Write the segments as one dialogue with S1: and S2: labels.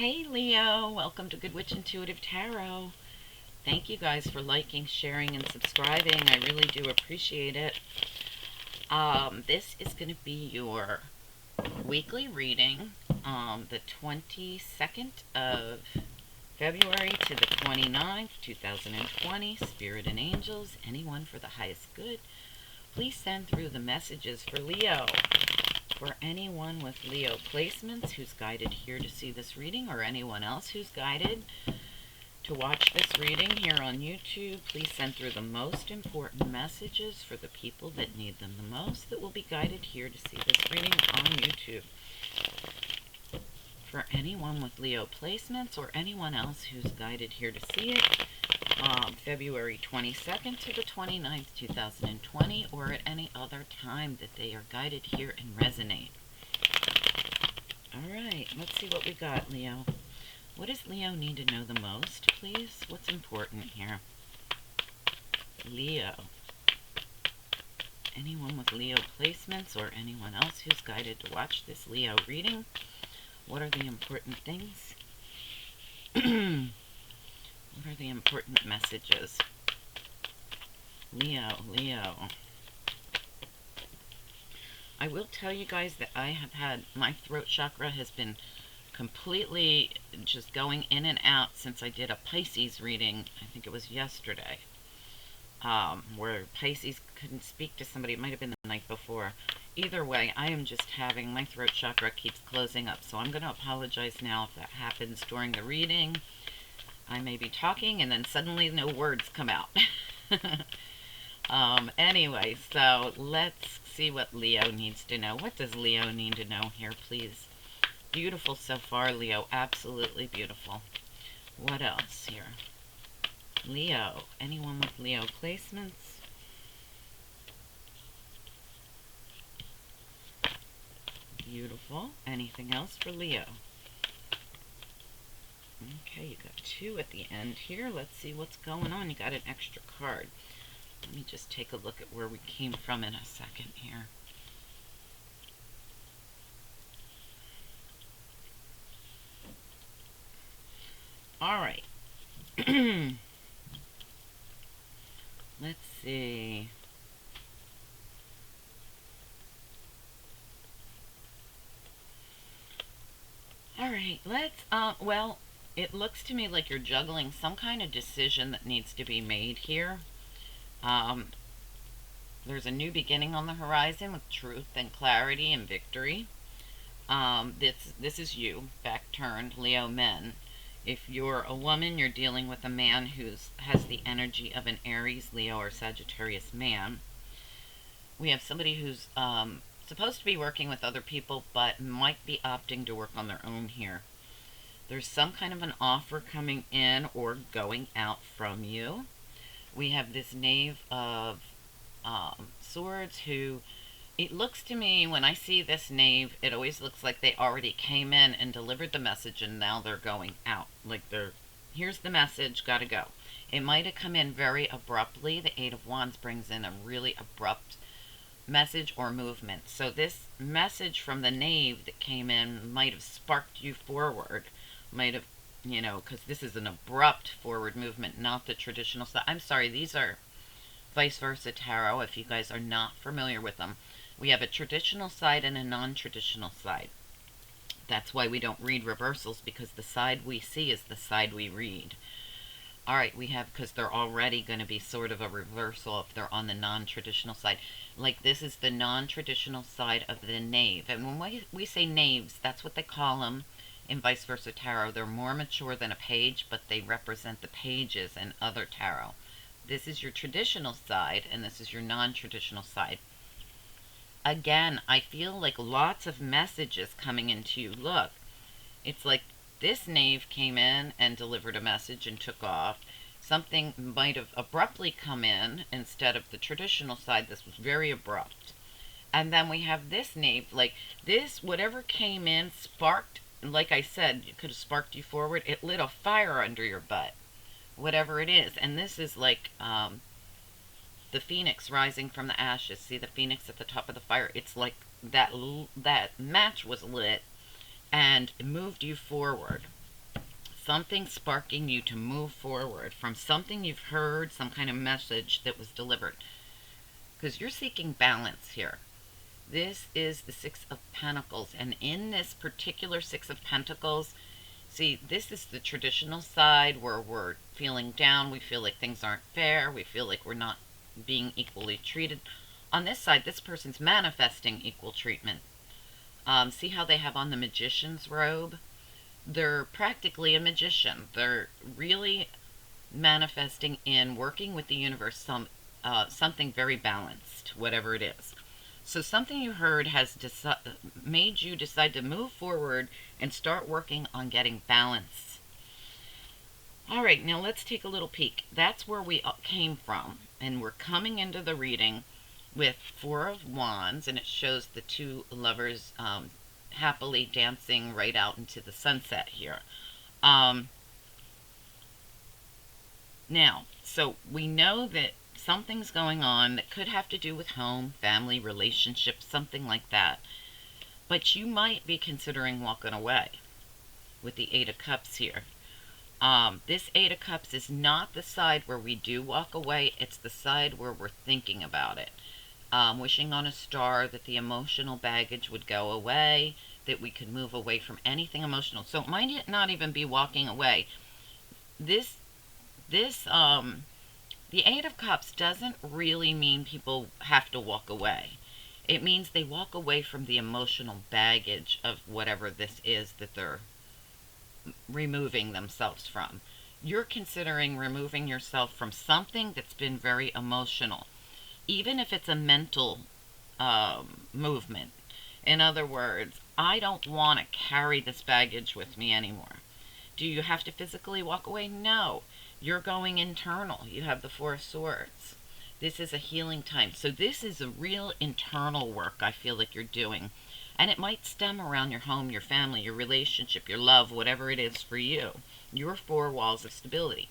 S1: Hey Leo, welcome to Good Witch Intuitive Tarot. Thank you guys for liking, sharing, and subscribing. I really do appreciate it. This is going to be your weekly reading, the 22nd of February to the 29th, 2020. Spirit and angels, anyone for the highest good, please send through the messages for Leo. For anyone with Leo placements who's guided here to see this reading, or anyone else who's guided to watch this reading here on YouTube, please send through the most important messages for the people that need them the most that will be guided here to see this reading on YouTube. For anyone with Leo placements or anyone else who's guided here to see it, February 22nd to the 29th, 2020, or at any other time that they are guided here and resonate. Alright, let's see what we got, Leo. What does Leo need to know the most, please? What's important here? Leo. Anyone with Leo placements or anyone else who's guided to watch this Leo reading, what are the important things? What are the important messages? Leo. I will tell you guys that I have had, my throat chakra has been completely just going in and out since I did a Pisces reading, I think it was yesterday, where Pisces couldn't speak to somebody. It might have been the night before. Either way, I am just having, my throat chakra keeps closing up, so I'm going to apologize now if that happens during the reading. I may be talking and then suddenly no words come out. Anyway, so let's see what Leo needs to know. What does Leo need to know here, please? Beautiful so far, Leo. Absolutely beautiful. What else here? Leo. Anyone with Leo placements? Beautiful. Anything else for Leo? Okay, you got two at the end here. Let's see what's going on. You got an extra card. Let me just take a look at where we came from in a second here. All right. Let's see. All right, let's, well, it looks to me like you're juggling some kind of decision that needs to be made here. There's a new beginning on the horizon with truth and clarity and victory. This is you, back turned, Leo men. If you're a woman, you're dealing with a man who has the energy of an Aries, Leo, or Sagittarius man. We have somebody who's supposed to be working with other people, but might be opting to work on their own here. There's some kind of an offer coming in or going out from you. We have this Knave of Swords who, it looks to me, when I see this Knave, it always looks like they already came in and delivered the message and now they're going out. Like here's the message, gotta go. It might have come in very abruptly. The Eight of Wands brings in a really abrupt message or movement. So this message from the Knave that came in might have sparked you forward. Might have, you know, because this is an abrupt forward movement, not the traditional side. I'm sorry, these are vice versa tarot, if you guys are not familiar with them. We have a traditional side and a non-traditional side. That's why we don't read reversals, because the side we see is the side we read. All right, we have, because they're already going to be sort of a reversal if they're on the non-traditional side. Like this is the non-traditional side of the Knave. And when we say knaves, that's what they call them in vice versa tarot. They're more mature than a page, but they represent the pages in other tarot. This is your traditional side, and this is your non-traditional side. Again, I feel like lots of messages coming into you. Look, it's like this Knave came in and delivered a message and took off. Something might have abruptly come in instead of the traditional side. This was very abrupt. And then we have this Knave, like this, whatever came in sparked, like I said, it could have sparked you forward. It lit a fire under your butt, whatever it is. And this is like the phoenix rising from the ashes. See the phoenix at the top of the fire? It's like that match was lit and moved you forward. something sparking you to move forward from something you've heard, some kind of message that was delivered. Because you're seeking balance here. This is the Six of Pentacles. And in this particular Six of Pentacles, see, this is the traditional side where we're feeling down. We feel like things aren't fair. We feel like we're not being equally treated. On this side, this person's manifesting equal treatment. See how they have on the magician's robe? They're practically a magician. They're really manifesting in working with the universe something very balanced, whatever it is. So something you heard has made you decide to move forward and start working on getting balance. All right, now let's take a little peek. That's where we came from, and we're coming into the reading with Four of Wands, and it shows the two lovers happily dancing right out into the sunset here. Now, so we know that something's going on that could have to do with home, family, relationships, something like that. But you might be considering walking away with the Eight of Cups here. This Eight of Cups is not the side where we do walk away. It's the side where we're thinking about it. Wishing on a star that the emotional baggage would go away, that we could move away from anything emotional. So it might not even be walking away. The Eight of Cups doesn't really mean people have to walk away. It means they walk away from the emotional baggage of whatever this is that they're removing themselves from. You're considering removing yourself from something that's been very emotional, even if it's a mental movement. In other words, I don't want to carry this baggage with me anymore. Do you have to physically walk away? No. You're going internal. You have the Four of Swords. This is a healing time. So this is a real internal work I feel like you're doing. And it might stem around your home, your family, your relationship, your love, whatever it is for you. Your four walls of stability.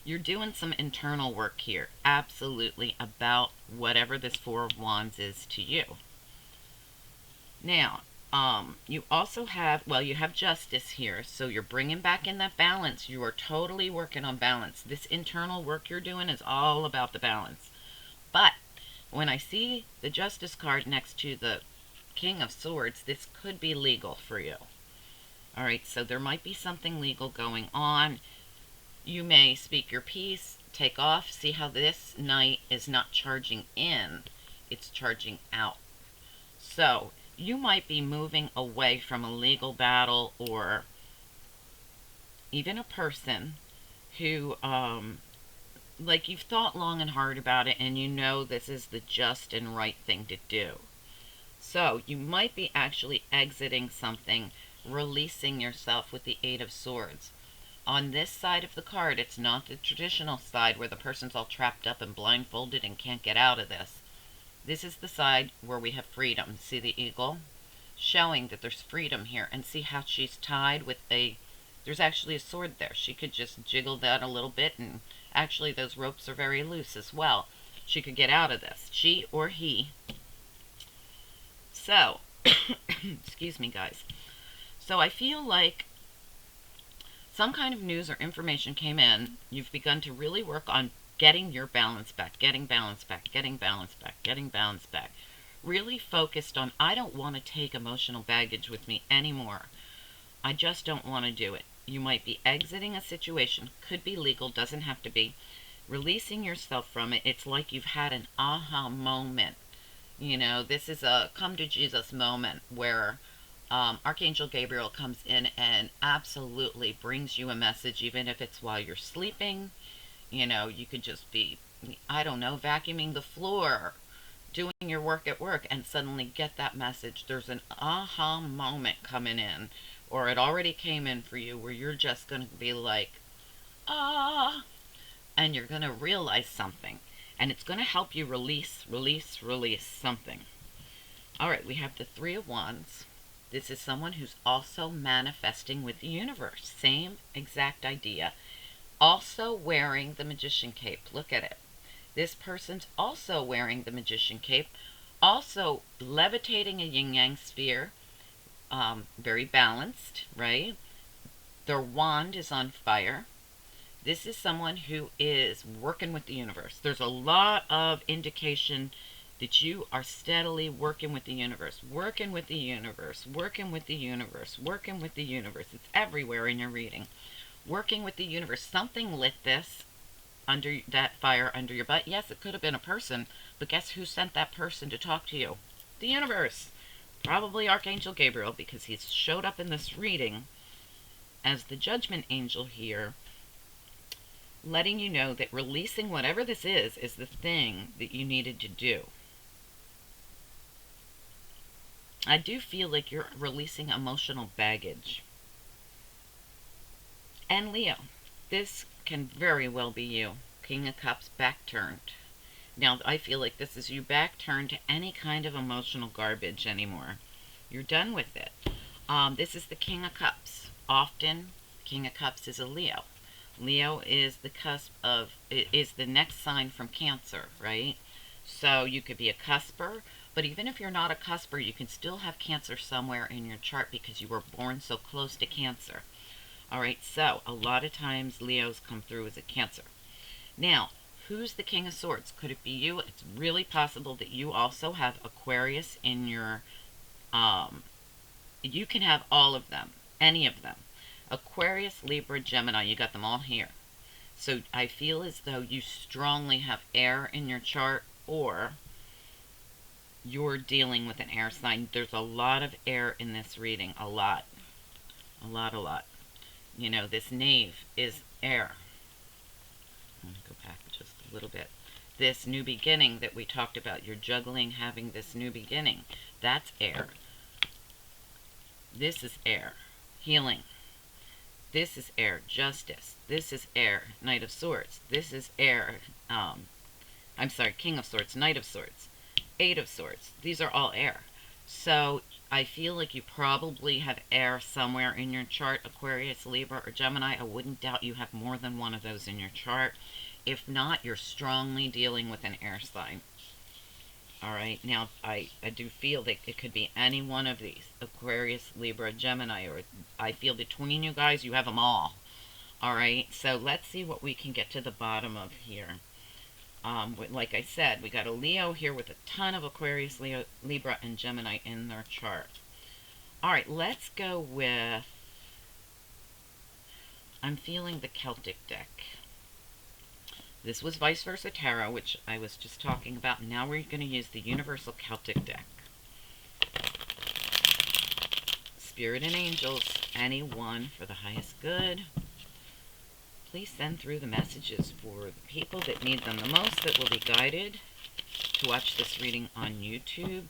S1: You're doing some internal work here. Absolutely, about whatever this Four of Wands is to you. Now, you also have, well, you have Justice here, so you're bringing back in that balance. You are totally working on balance. This internal work you're doing is all about the balance. But when I see the Justice card next to the King of Swords, this could be legal for you. All right, so there might be something legal going on. You may speak your piece, take off. See how this knight is not charging in, it's charging out. So you might be moving away from a legal battle, or even a person who, like, you've thought long and hard about it and you know this is the just and right thing to do. So you might be actually exiting something, releasing yourself with the Eight of Swords. On this side of the card, it's not the traditional side where the person's all trapped up and blindfolded and can't get out of this. This is the side where we have freedom. See the eagle? Showing that there's freedom here. And see how she's tied with there's actually a sword there. She could just jiggle that a little bit, and actually those ropes are very loose as well. She could get out of this. She or he. So, excuse me guys. So I feel like some kind of news or information came in. You've begun to really work on getting your balance back, getting balance back, getting balance back, getting balance back. Really focused on, I don't want to take emotional baggage with me anymore. I just don't want to do it. You might be exiting a situation, could be legal, doesn't have to be. Releasing yourself from it. It's like you've had an aha moment. You know, this is a come to Jesus moment where Archangel Gabriel comes in and absolutely brings you a message, even if it's while you're sleeping. You know, you could just be, I don't know, vacuuming the floor, doing your work at work, and suddenly get that message. There's an aha moment coming in, or it already came in for you, where you're just going to be like, ah, and you're going to realize something. And it's going to help you release something. All right, we have the Three of Wands. This is someone who's also manifesting with the universe. Same exact idea. Also wearing the Magician cape. Look at it. This person's also wearing the Magician cape. Also levitating a yin-yang sphere. Very balanced, right? Their wand is on fire. This is someone who is working with the universe. There's a lot of indication that you are steadily working with the universe, working with the universe, working with the universe, working with the universe. It's everywhere in your reading. Working with the universe. Something lit this under that fire under your butt. Yes, it could have been a person, but guess who sent that person to talk to you? The universe. Probably Archangel Gabriel, because he's showed up in this reading as the judgment angel here, letting you know that releasing whatever this is the thing that you needed to do. I do feel like you're releasing emotional baggage. And Leo, this can very well be you. King of Cups back turned. Now, I feel like this is you back turned to any kind of emotional garbage anymore. You're done with it. This is the King of Cups. Often, King of Cups is a Leo. Leo is the cusp of, is the next sign from Cancer, right? So you could be a cusper, but even if you're not a cusper, you can still have Cancer somewhere in your chart because you were born so close to Cancer. All right, so a lot of times Leos come through as a Cancer. Now, who's the King of Swords? Could it be you? It's really possible that you also have Aquarius in your, you can have all of them, any of them. Aquarius, Libra, Gemini, you got them all here. So I feel as though you strongly have air in your chart, or you're dealing with an air sign. There's a lot of air in this reading, a lot. A lot. You know, this knave is air. I'm going to go back just a little bit. This new beginning that we talked about, you're juggling having this new beginning. That's air. This is air. Healing. This is air. Justice. This is air. Knight of Swords. This is air. I'm sorry, King of Swords. Knight of Swords. Eight of Swords. These are all air. So I feel like you probably have air somewhere in your chart. Aquarius, Libra, or Gemini. I wouldn't doubt you have more than one of those in your chart. If not, you're strongly dealing with an air sign. Alright, now I do feel that it could be any one of these. Aquarius, Libra, Gemini, or I feel between you guys, you have them all. Alright, so let's see what we can get to the bottom of here. Like I said, we got a Leo here with a ton of Aquarius, Leo, Libra, and Gemini in their chart. Alright, let's go with, I'm feeling the Celtic deck. This was Vice Versa Tarot, which I was just talking about. Now we're going to use the Universal Celtic deck. Spirit and angels, anyone for the highest good. Please send through the messages for the people that need them the most, that will be guided to watch this reading on YouTube.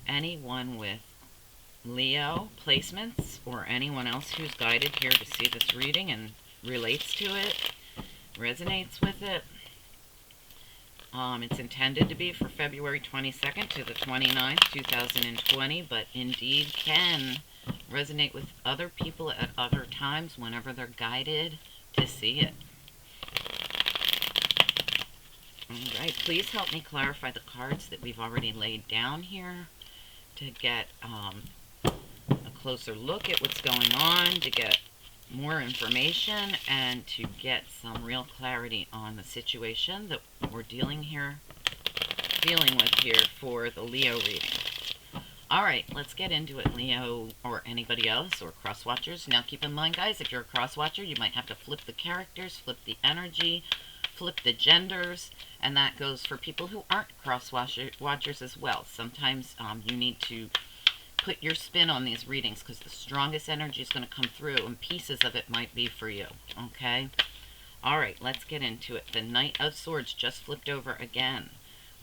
S1: Anyone with Leo placements, or anyone else who's guided here to see this reading and relates to it, resonates with it. It's intended to be for February 22nd to the 29th, 2020, but indeed can resonate with other people at other times whenever they're guided to see it. Alright, please help me clarify the cards that we've already laid down here to get a closer look at what's going on, to get more information, and to get some real clarity on the situation that we're dealing with here for the Leo reading. Alright, let's get into it, Leo, or anybody else, or cross-watchers. Now keep in mind, guys, if you're a cross-watcher, you might have to flip the characters, flip the energy, flip the genders, and that goes for people who aren't cross-watchers as well. Sometimes you need to put your spin on these readings, because the strongest energy is going to come through, and pieces of it might be for you, okay? Alright, let's get into it. The Knight of Swords just flipped over again.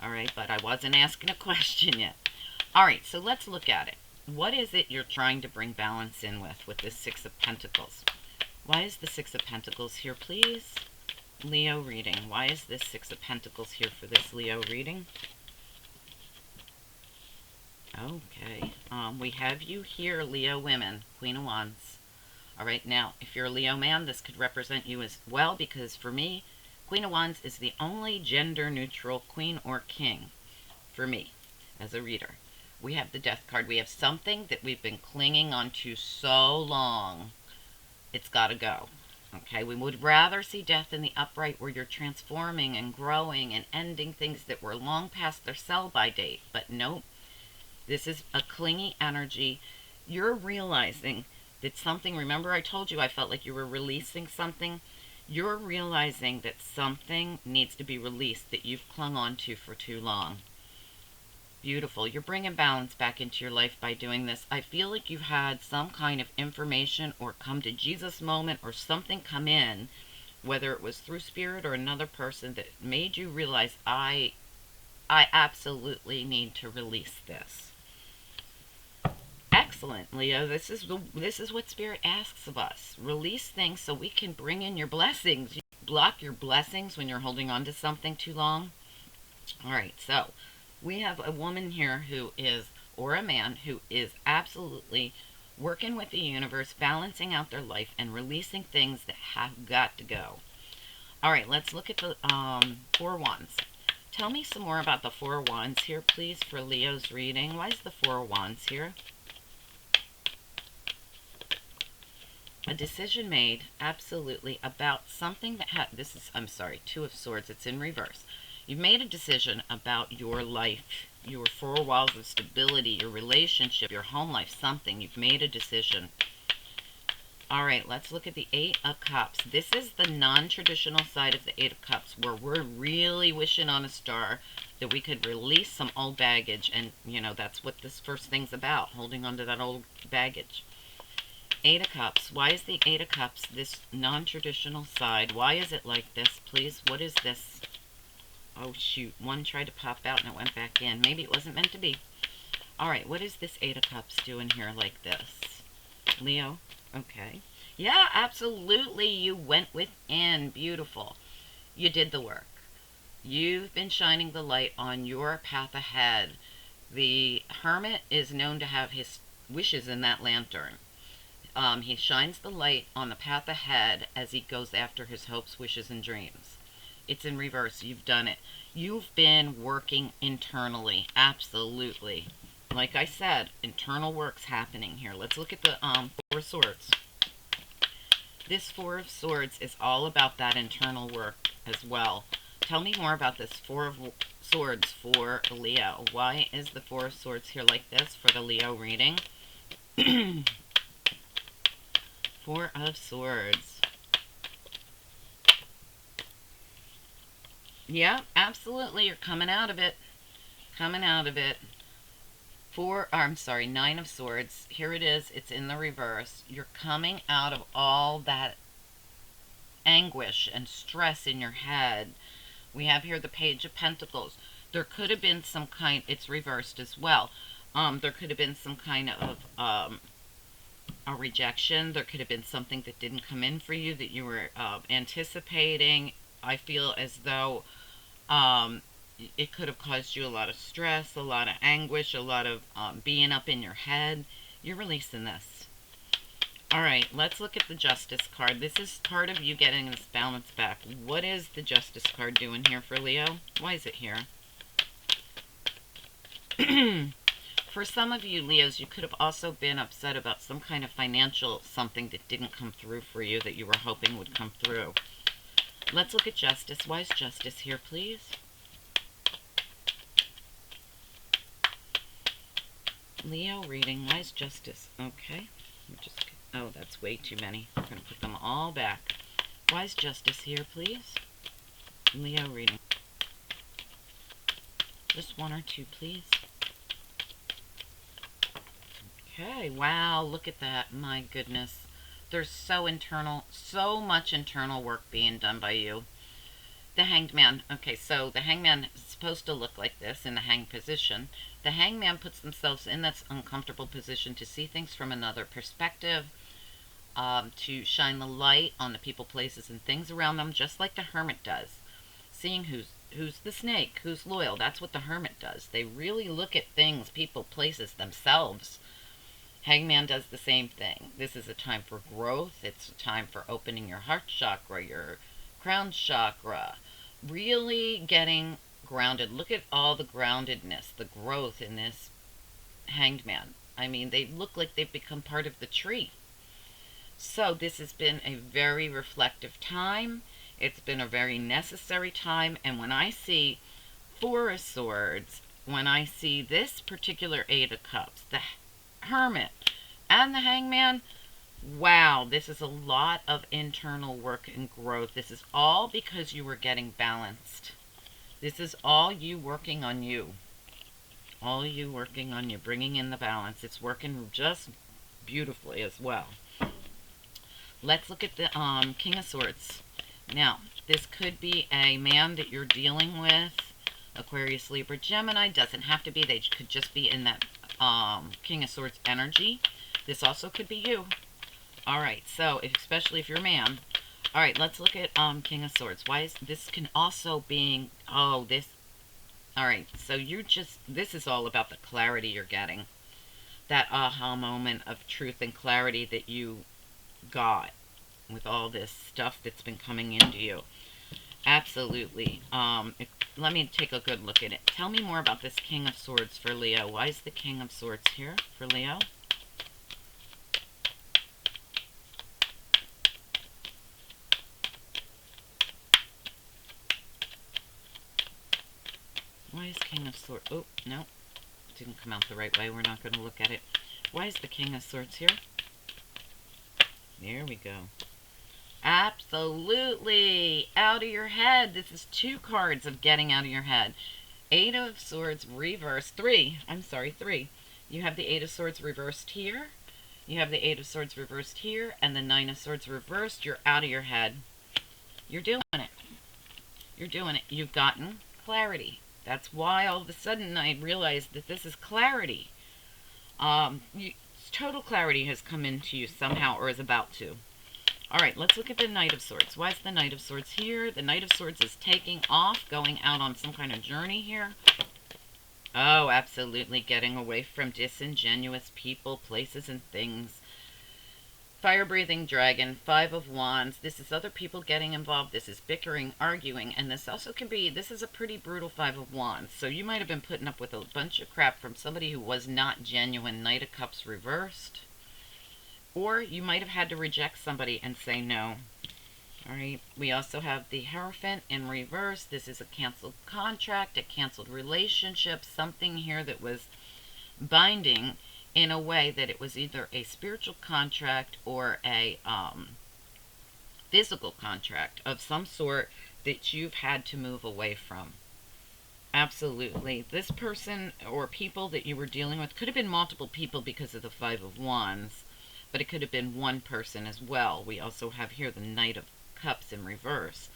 S1: Alright, but I wasn't asking a question yet. Alright, so let's look at it. What is it you're trying to bring balance in with this Six of Pentacles? Why is the Six of Pentacles here, please? Leo reading. Why is this Six of Pentacles here for this Leo reading? Okay, we have you here, Leo women, Queen of Wands. Alright, now, if you're a Leo man, this could represent you as well, because for me, Queen of Wands is the only gender-neutral queen or king for me as a reader. We have the Death card. We have something that we've been clinging onto so long It's got to go. Okay, we would rather see death in the upright where you're transforming and growing and ending things that were long past their sell by date. But nope, this is a clingy energy. You're realizing that something, remember I told you I felt like you were releasing something? You're realizing that something needs to be released that you've clung on to for too long. Beautiful. You're bringing balance back into your life by doing this. I feel like you've had some kind of information or come to Jesus moment or something come in, whether it was through spirit or another person, that made you realize I absolutely need to release this. Excellent, Leo. This is what spirit asks of us. Release things so we can bring in your blessings. You block your blessings when you're holding on to something too long. All right, so we have a woman here who is, or a man who is absolutely working with the universe, balancing out their life and releasing things that have got to go. All right, let's look at the Four Wands. Tell me some more about the Four Wands here, please, for Leo's reading. Why is the Four Wands here? A decision made, absolutely, about something that this is, I'm sorry, Two of Swords. It's in reverse. You've made a decision about your life, your four walls of stability, your relationship, your home life, something. You've made a decision. All right, let's look at the Eight of Cups. This is the non-traditional side of the Eight of Cups, where we're really wishing on a star that we could release some old baggage. And, you know, that's what this first thing's about, holding on to that old baggage. Eight of Cups. Why is the Eight of Cups this non-traditional side? Why is it like this, please? What is this? Oh, shoot. One tried to pop out and it went back in. Maybe it wasn't meant to be. All right. What is this Eight of Cups doing here like this? Leo? Okay. Yeah, absolutely. You went within. Beautiful. You did the work. You've been shining the light on your path ahead. The Hermit is known to have his wishes in that lantern. He shines the light on the path ahead as he goes after his hopes, wishes, and dreams. It's in reverse. You've done it. You've been working internally. Absolutely. Like I said, internal work's happening here. Let's look at the Four of Swords. This Four of Swords is all about that internal work as well. Tell me more about this Four of Swords for Leo. Why is the Four of Swords here like this for the Leo reading? Four of Swords. Yeah, absolutely. You're coming out of it. Coming out of it. Nine of Swords. Here it is. It's in the reverse. You're coming out of all that anguish and stress in your head. We have here the Page of Pentacles. There could have been some kind, it's reversed as well. There could have been some kind of a rejection. There could have been something that didn't come in for you that you were anticipating. I feel as though it could have caused you a lot of stress, a lot of anguish, a lot of being up in your head. You're releasing this. All right, let's look at the Justice card. This is part of you getting this balance back. What is the Justice card doing here for Leo? Why is it here? For some of you, Leos, you could have also been upset about some kind of financial something that didn't come through for you that you were hoping would come through. Let's look at Justice. Why is Justice here, please? Leo reading. Why is Justice? Okay. Oh, that's way too many. I'm going to put them all back. Why is Justice here, please? Leo reading. Just one or two, please. Okay, wow, look at that. My goodness. There's so much internal work being done by you. The Hanged Man. Okay, so the Hanged Man is supposed to look like this in the hanged position. The Hanged Man puts themselves in that uncomfortable position to see things from another perspective, to shine the light on the people, places, and things around them, just like the Hermit does. Seeing who's the snake, who's loyal. That's what the Hermit does. They really look at things, people, places, themselves. Hangman does the same thing. This is a time for growth. It's a time for opening your heart chakra, your crown chakra, really getting grounded. Look at all the groundedness, the growth in this Hanged Man. I mean, they look like they've become part of the tree. So this has been a very reflective time. It's been a very necessary time. And when I see Four of Swords, when I see this particular Eight of Cups, the Hermit, and the Hangman, wow, this is a lot of internal work and growth. This is all because you were getting balanced. This is all you working on you. All you working on you, bringing in the balance. It's working just beautifully as well. Let's look at the King of Swords. Now, this could be a man that you're dealing with. Aquarius, Libra, Gemini. Doesn't have to be. They could just be in that King of Swords energy. This also could be you. All right, so especially if you're a man. All right, let's look at King of Swords. Why is this can also being, oh, this, all right, so this is all about the clarity you're getting. That aha moment of truth and clarity that you got with all this stuff that's been coming into you. Absolutely. Let me take a good look at it. Tell me more about this King of Swords for Leo. Why is the King of Swords here for Leo? Why is King of Swords? Oh, no. Didn't come out the right way. We're not going to look at it. Why is the King of Swords here? There we go. Absolutely. Out of your head. This is 2 cards of getting out of your head. Eight of Swords reversed. 3. I'm sorry, 3. You have the Eight of Swords reversed here. You have the Eight of Swords reversed here. And the Nine of Swords reversed. You're out of your head. You're doing it. You're doing it. You've gotten clarity. That's why all of a sudden I realized that this is clarity. Total clarity has come into you somehow, or is about to. All right, let's look at the Knight of Swords. Why is the Knight of Swords here? The Knight of Swords is taking off, going out on some kind of journey here. Oh, absolutely. Getting away from disingenuous people, places, and things. Fire-breathing dragon, 5 of Wands. This is other people getting involved. This is bickering, arguing, and this also can be, this is a pretty brutal 5 of Wands. So you might have been putting up with a bunch of crap from somebody who was not genuine. Knight of Cups reversed. Or you might have had to reject somebody and say no. All right. We also have the Hierophant in reverse. This is a canceled contract, a canceled relationship, something here that was binding in a way that it was either a spiritual contract or a physical contract of some sort that you've had to move away from. Absolutely. This person or people that you were dealing with could have been multiple people because of the 5 of Wands, but it could have been one person as well. We also have here the Knight of Cups in reverse.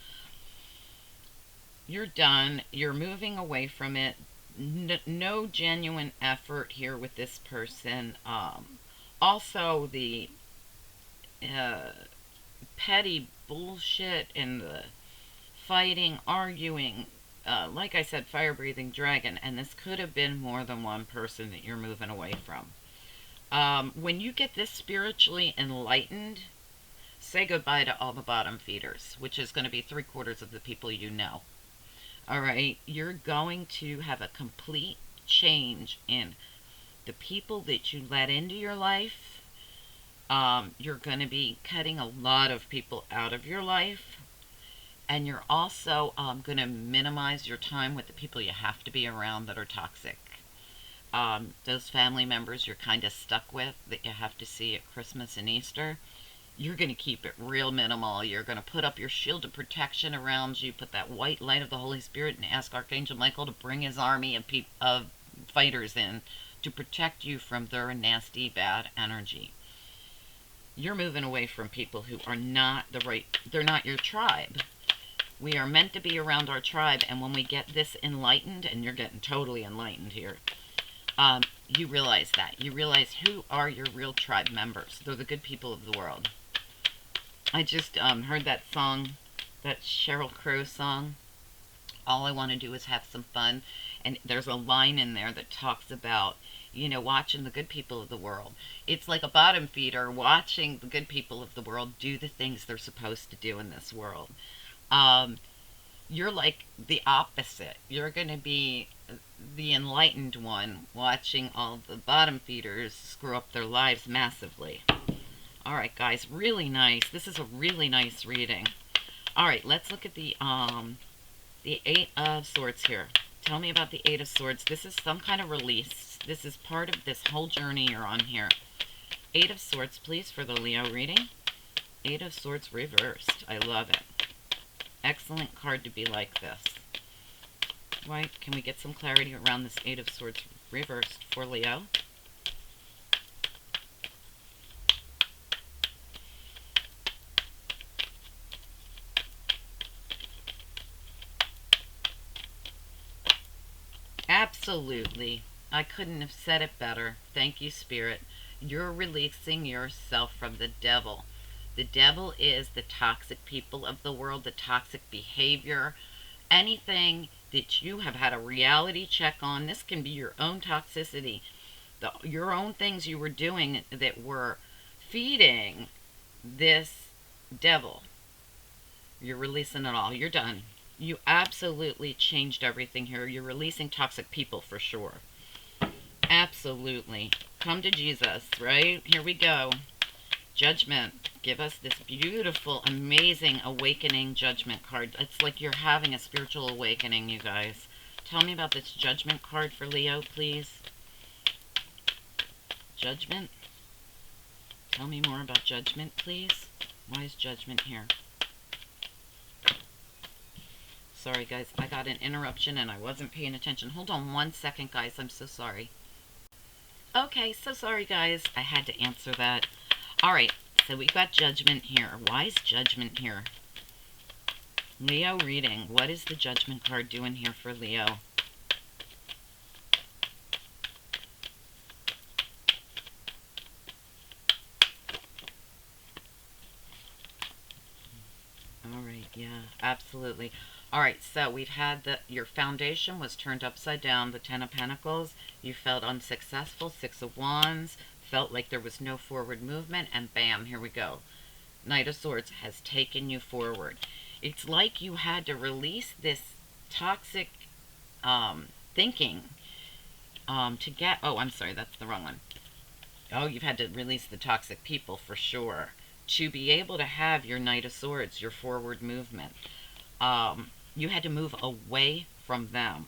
S1: You're done. You're moving away from it. No genuine effort here with this person. Also, the petty bullshit and the fighting, arguing. Like I said, fire-breathing dragon. And this could have been more than one person that you're moving away from. When you get this spiritually enlightened, say goodbye to all the bottom feeders, which is going to be 3/4 of the people you know. All right, you're going to have a complete change in the people that you let into your life. You're going to be cutting a lot of people out of your life. And you're also going to minimize your time with the people you have to be around that are toxic. Those family members you're kind of stuck with that you have to see at Christmas and Easter, you're going to keep it real minimal. You're going to put up your shield of protection around you, put that white light of the Holy Spirit, and ask Archangel Michael to bring his army of fighters in to protect you from their nasty, bad energy. You're moving away from people who are not they're not your tribe. We are meant to be around our tribe, and when we get this enlightened, and you're getting totally enlightened here, you realize that. You realize who are your real tribe members. They're the good people of the world. I just heard that song, that Sheryl Crow song, All I Want to Do Is Have Some Fun. And there's a line in there that talks about, you know, watching the good people of the world. It's like a bottom feeder watching the good people of the world do the things they're supposed to do in this world. You're like the opposite. You're going to be the enlightened one watching all the bottom feeders screw up their lives massively. All right, guys, really nice. This is a really nice reading. All right, let's look at the Eight of Swords here. Tell me about the Eight of Swords. This is some kind of release. This is part of this whole journey you're on here. Eight of Swords, please, for the Leo reading. Eight of Swords reversed. I love it. Excellent card to be like this. Why? Can we get some clarity around this Eight of Swords reversed for Leo? Absolutely. I couldn't have said it better. Thank you, Spirit. You're releasing yourself from the devil. The devil is the toxic people of the world, the toxic behavior, anything that you have had a reality check on. This can be your own toxicity, your own things you were doing that were feeding this devil. You're releasing it all. You're done. You absolutely changed everything here. You're releasing toxic people for sure. Absolutely. Come to Jesus, right? Here we go. Judgment. Give us this beautiful, amazing awakening judgment card. It's like you're having a spiritual awakening, you guys. Tell me about this judgment card for Leo, please. Judgment. Tell me more about judgment, please. Why is judgment here? Sorry, guys. I got an interruption and I wasn't paying attention. Hold on one second, guys. I'm so sorry. Okay, so sorry, guys. I had to answer that. All right, so we got judgment here. Why is judgment here? Leo reading. What is the judgment card doing here for Leo? All right, yeah, absolutely. All right, so we've had your foundation was turned upside down, the Ten of Pentacles. You felt unsuccessful, Six of Wands, felt like there was no forward movement, and bam, here we go. Knight of Swords has taken you forward. It's like you had to release this toxic thinking to get, oh, I'm sorry, that's the wrong one. Oh, you've had to release the toxic people for sure to be able to have your Knight of Swords, your forward movement. You had to move away from them.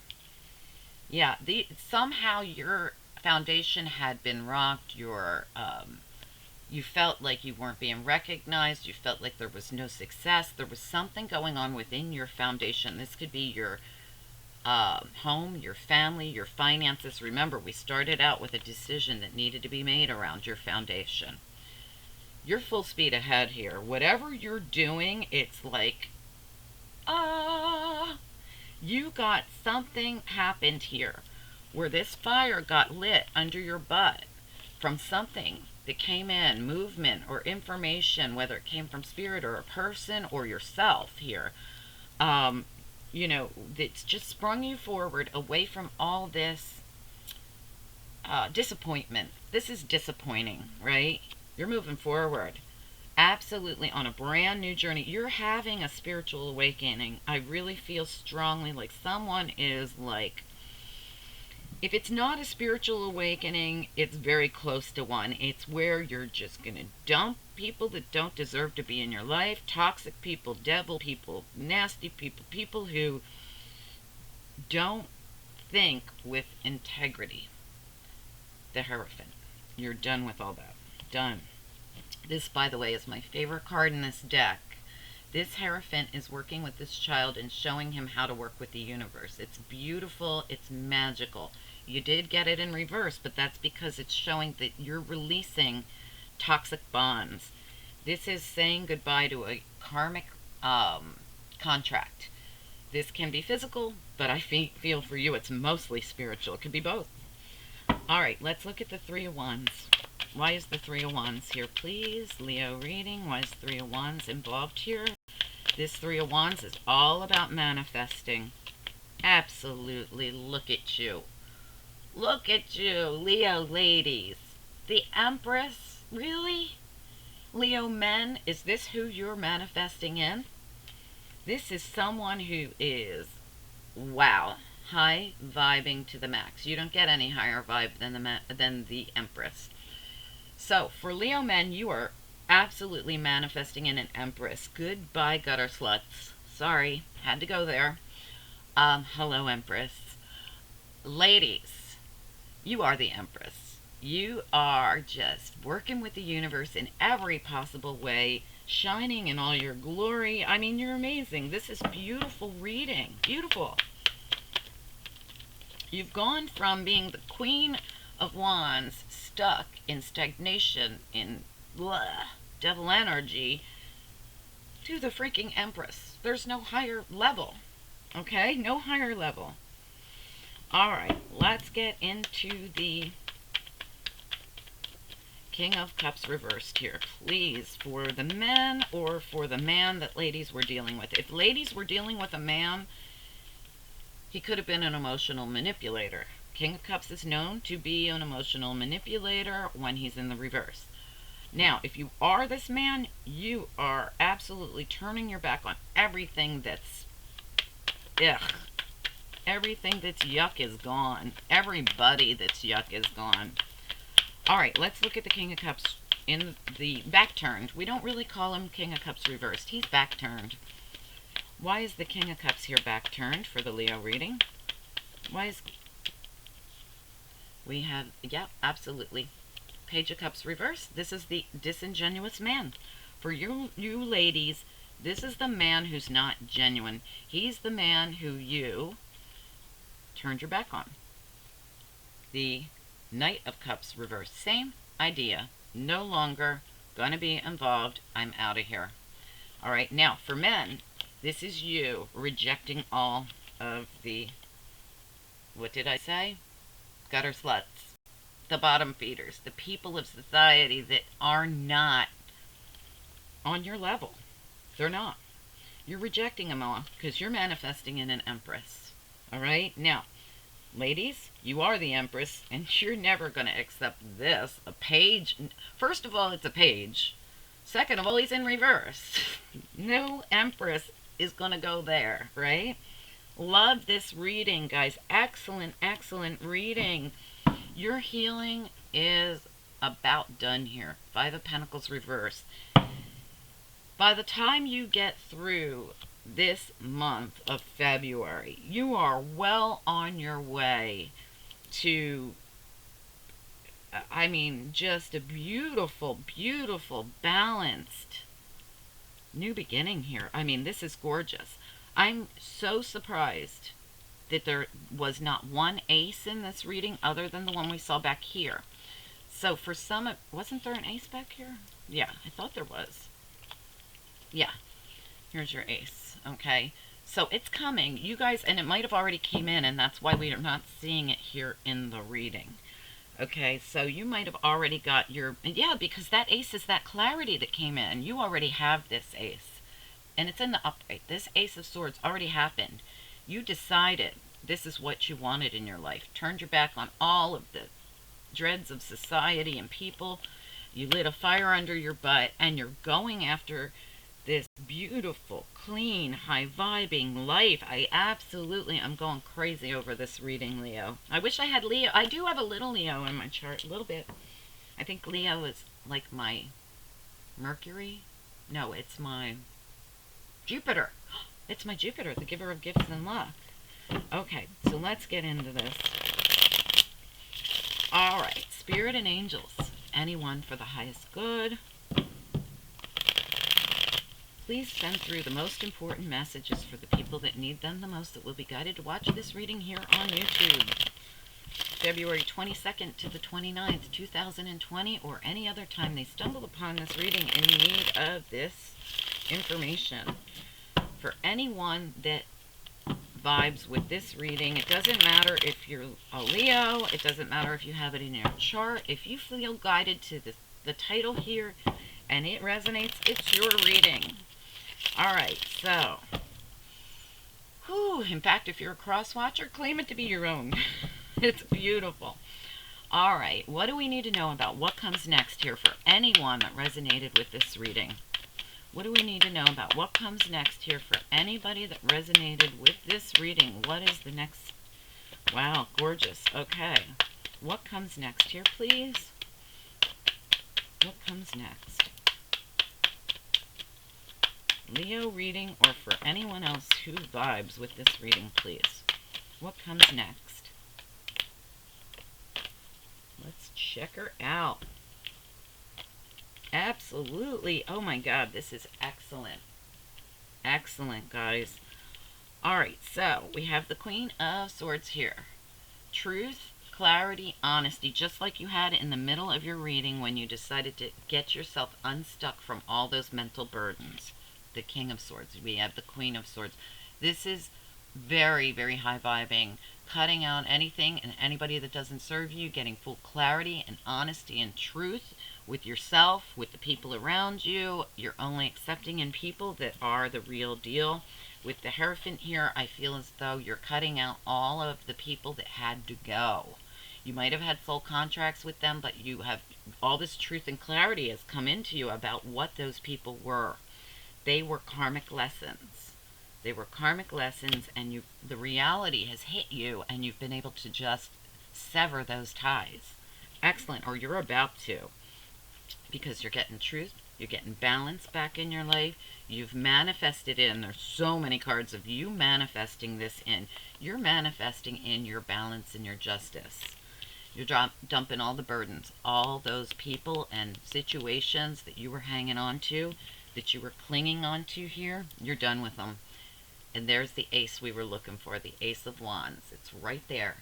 S1: Yeah, somehow your foundation had been rocked. You felt like you weren't being recognized. You felt like there was no success. There was something going on within your foundation. This could be your home, your family, your finances. Remember, we started out with a decision that needed to be made around your foundation. You're full speed ahead here. Whatever you're doing, it's like, you got something happened here where this fire got lit under your butt from something that came in, movement or information, whether it came from spirit or a person or yourself here. You know, that's just sprung you forward away from all this disappointment. This is disappointing, right? You're moving forward. Absolutely on a brand new journey. You're having a spiritual awakening. I really feel strongly like someone is like, if it's not a spiritual awakening, it's very close to one. It's where you're just going to dump people that don't deserve to be in your life. Toxic people, devil people, nasty people, people who don't think with integrity. The Hierophant. You're done with all that. Done. This, by the way, is my favorite card in this deck. This Hierophant is working with this child and showing him how to work with the universe. It's beautiful. It's magical. You did get it in reverse, but that's because it's showing that you're releasing toxic bonds. This is saying goodbye to a karmic contract. This can be physical, but I feel for you it's mostly spiritual. It could be both. All right, let's look at the Three of Wands. Why is the Three of Wands here, please? Leo reading. Why is Three of Wands involved here? This Three of Wands is all about manifesting. Absolutely. Look at you. Look at you, Leo ladies. The Empress? Really? Leo men, is this who you're manifesting in? This is someone who is, wow, high vibing to the max. You don't get any higher vibe than the Empress. So, for Leo men, you are absolutely manifesting in an empress. Goodbye, gutter sluts. Sorry, had to go there. Hello, empress. Ladies, you are the empress. You are just working with the universe in every possible way, shining in all your glory. I mean, you're amazing. This is beautiful reading. Beautiful. You've gone from being the Queen of Wands, stuck in stagnation, in blah, devil energy, to the freaking Empress. There's no higher level. Okay? No higher level. Alright, let's get into the King of Cups reversed here. Please, for the men or for the man that ladies were dealing with. If ladies were dealing with a man, he could have been an emotional manipulator. King of Cups is known to be an emotional manipulator when he's in the reverse. Now, if you are this man, you are absolutely turning your back on everything that's ugh. Everything that's yuck is gone. Everybody that's yuck is gone. Alright, let's look at the King of Cups in the back turned. We don't really call him King of Cups reversed. He's back turned. Why is the King of Cups here back turned for the Leo reading? Why is... We have, yeah, absolutely. Page of Cups reversed. This is the disingenuous man. For you ladies, this is the man who's not genuine. He's the man who you turned your back on. The Knight of Cups reversed. Same idea. No longer going to be involved. I'm out of here. All right. Now, for men, this is you rejecting all of the, what did I say? Gutter sluts. The bottom feeders. The people of society that are not on your level. They're not. You're rejecting them all because you're manifesting in an empress. All right? Now, ladies, you are the empress, and you're never going to accept this. A page. First of all, it's a page. Second of all, he's in reverse. No empress is going to go there, right? Love this reading, guys. Excellent, excellent reading. Your healing is about done here. Five of Pentacles reversed. By the time you get through this month of February, you are well on your way to, I mean, just a beautiful, beautiful, balanced new beginning here. I mean, this is gorgeous. I'm so surprised that there was not one ace in this reading other than the one we saw back here. So for some, wasn't there an ace back here? Yeah, I thought there was. Yeah, here's your ace. Okay, so it's coming, you guys, and it might have already came in, and that's why we are not seeing it here in the reading. Okay, so you might have already got your, yeah, because that ace is that clarity that came in. You already have this ace, and it's in the upright. This Ace of Swords already happened. You decided this is what you wanted in your life. Turned your back on all of the dreads of society and people. You lit a fire under your butt, and you're going after this beautiful, clean, high-vibing life. I'm going crazy over this reading, Leo. I wish I had Leo. I do have a little Leo in my chart, a little bit. I think Leo is like my Mercury. No, it's my Jupiter. It's my Jupiter, the giver of gifts and luck. Okay, so let's get into this. All right, Spirit and Angels. Anyone for the highest good. Please send through the most important messages for the people that need them the most, that will be guided to watch this reading here on YouTube. February 22nd to the 29th, 2020, or any other time they stumble upon this reading in need of this information. For anyone that vibes with this reading, it doesn't matter if you're a Leo, it doesn't matter if you have it in your chart. If you feel guided to the title here and it resonates, it's your reading. Alright, so, in fact, if you're a cross-watcher, claim it to be your own. It's beautiful. Alright, what do we need to know about what comes next here for anyone that resonated with this reading? What do we need to know about what comes next here for anybody that resonated with this reading? What is the next? Wow, gorgeous. Okay, what comes next here, please? What comes next? Leo reading, or for anyone else who vibes with this reading, please. What comes next? Let's check her out. Absolutely. Oh my God, this is excellent. Excellent, guys. Alright, so we have the Queen of Swords here. Truth, clarity, honesty, just like you had in the middle of your reading when you decided to get yourself unstuck from all those mental burdens. The King of Swords. We have the Queen of Swords. This is very, very high vibing. Cutting out anything and anybody that doesn't serve you, getting full clarity and honesty and truth with yourself, with the people around you. You're only accepting in people that are the real deal. With the Hierophant here, I feel as though you're cutting out all of the people that had to go. You might have had soul contracts with them, but you have all this truth and clarity has come into you about what those people were. They were karmic lessons. They were karmic lessons, and the reality has hit you, and you've been able to just sever those ties. Excellent, or you're about to, because you're getting truth, you're getting balance back in your life. You've manifested in. There's so many cards of you manifesting this in. You're manifesting in your balance and your justice. You're dumping all the burdens, all those people and situations that you were hanging on to, that you were clinging on to here. You're done with them. And there's the ace we were looking for, the Ace of Wands. It's right there.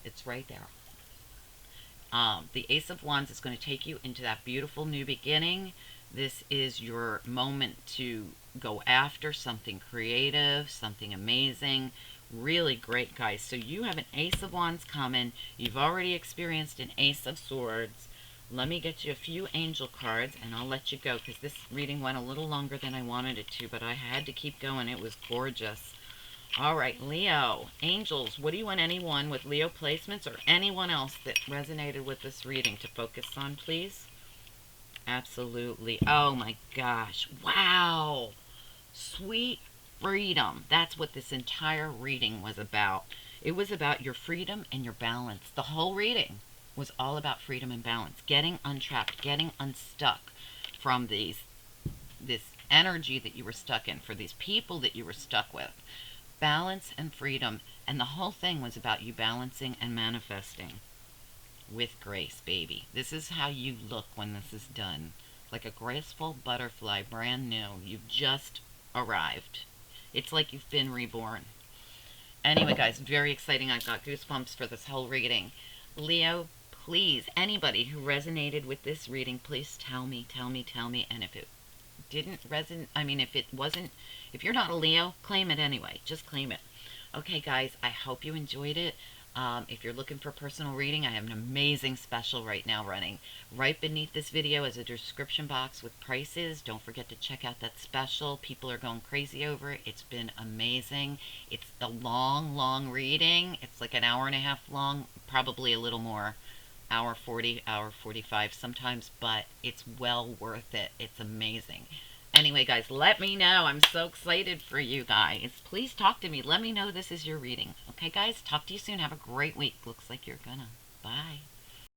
S1: It's right there. The Ace of Wands is going to take you into that beautiful new beginning. This is your moment to go after something creative, something amazing. Really great, guys. So you have an Ace of Wands coming. You've already experienced an Ace of Swords. Let me get you a few angel cards, and I'll let you go, because this reading went a little longer than I wanted it to, but I had to keep going. It was gorgeous. All right, Leo. Angels, what do you want anyone with Leo placements or anyone else that resonated with this reading to focus on, please? Absolutely. Oh my gosh. Wow. Sweet freedom. That's what this entire reading was about. It was about your freedom and your balance. The whole reading was all about freedom and balance. Getting untrapped, getting unstuck from this energy that you were stuck in, for these people that you were stuck with. Balance and freedom. And the whole thing was about you balancing and manifesting with grace, baby. This is how you look when this is done. Like a graceful butterfly, brand new. You've just arrived. It's like you've been reborn. Anyway, guys, very exciting. I got goosebumps for this whole reading. Leo, please, anybody who resonated with this reading, please tell me. And if it didn't resonate, if you're not a Leo, claim it anyway. Just claim it. Okay, guys, I hope you enjoyed it. If you're looking for personal reading, I have an amazing special right now running. Right beneath this video is a description box with prices. Don't forget to check out that special. People are going crazy over it. It's been amazing. It's a long reading. It's like an hour and a half long, probably a little more. Hour 40, hour 45 sometimes, but it's well worth it. It's amazing. Anyway, guys, let me know. I'm so excited for you guys. Please talk to me. Let me know this is your reading. Okay, guys? Talk to you soon. Have a great week. Looks like you're gonna. Bye.